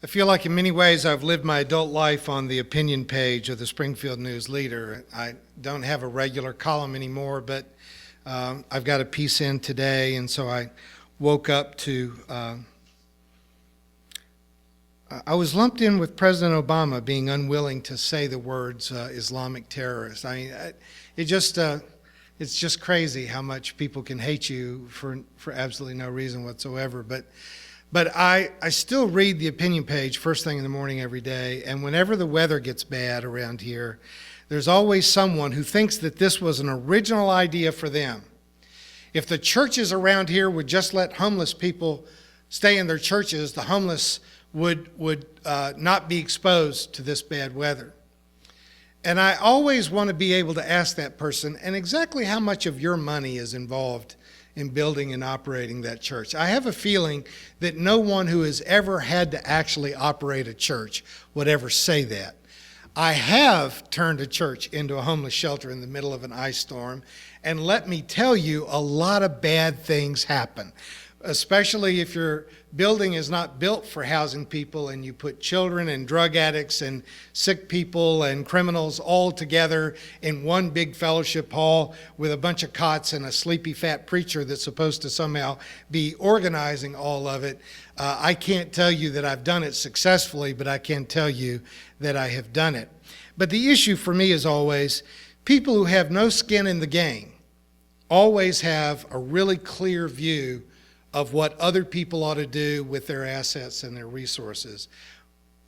I feel like in many ways I've lived my adult life on the opinion page of the Springfield News Leader. I don't have a regular column anymore, but I've got a piece in today, and so I woke up to, I was lumped in with President Obama being unwilling to say the words Islamic terrorist. I mean, it's just crazy how much people can hate you for absolutely no reason whatsoever. But I still read the opinion page first thing in the morning every day, and whenever the weather gets bad around here, there's always someone who thinks that this was an original idea for them. If the churches around here would just let homeless people stay in their churches, the homeless would not be exposed to this bad weather. And I always want to be able to ask that person, and exactly how much of your money is involved in building and operating that church? I have a feeling that no one who has ever had to actually operate a church would ever say that. I have turned a church into a homeless shelter in the middle of an ice storm, and let me tell you, a lot of bad things happen, especially if your building is not built for housing people and you put children and drug addicts and sick people and criminals all together in one big fellowship hall with a bunch of cots and a sleepy fat preacher that's supposed to somehow be organizing all of it. I can't tell you that I've done it successfully, but I can tell you that I have done it. But the issue for me is always people who have no skin in the game always have a really clear view of what other people ought to do with their assets and their resources,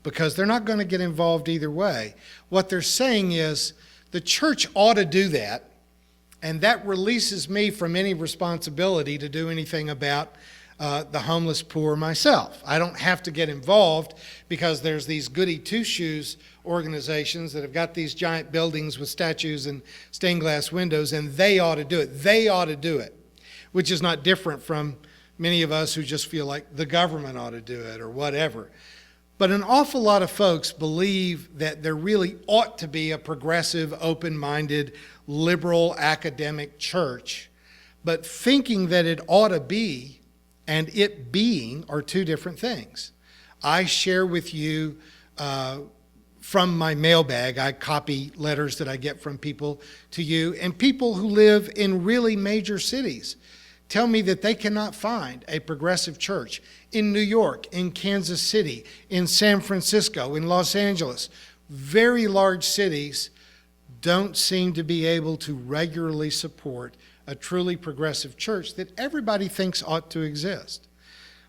because they're not going to get involved either way. What they're saying is the church ought to do that, and that releases me from any responsibility to do anything about the homeless poor myself. I don't have to get involved because there's these goody two-shoes organizations that have got these giant buildings with statues and stained glass windows, and they ought to do it. They ought to do it, which is not different from many of us who just feel like the government ought to do it or whatever. But an awful lot of folks believe that there really ought to be a progressive, open-minded, liberal academic church, but thinking that it ought to be and it being are two different things. I share with you from my mailbag, I copy letters that I get from people to you, and people who live in really major cities tell me that they cannot find a progressive church in New York, in Kansas City, in San Francisco, in Los Angeles. Very large cities don't seem to be able to regularly support a truly progressive church that everybody thinks ought to exist.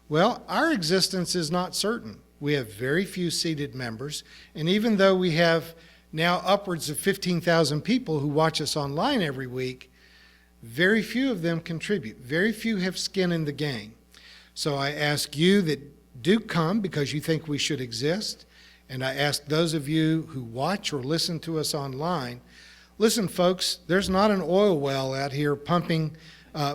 Well, our existence is not certain. We have very few seated members, and even though we have now upwards of 15,000 people who watch us online every week, very few of them contribute. Very few have skin in the game. So I ask you that do come because you think we should exist, and I ask those of you who watch or listen to us online, listen, folks, there's not an oil well out here pumping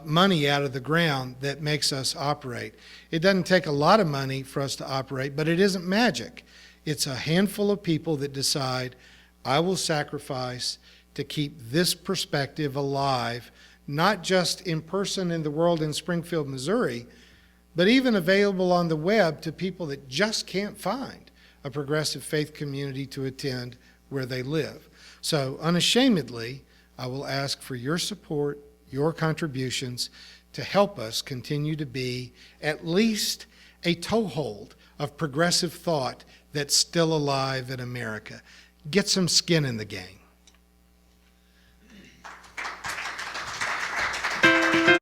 money out of the ground that makes us operate. It doesn't take a lot of money for us to operate, but it isn't magic. It's a handful of people that decide, I will sacrifice to keep this perspective alive, not just in person in the world in Springfield, Missouri, but even available on the web to people that just can't find a progressive faith community to attend where they live. So unashamedly, I will ask for your support, your contributions to help us continue to be at least a toehold of progressive thought that's still alive in America. Get some skin in the game.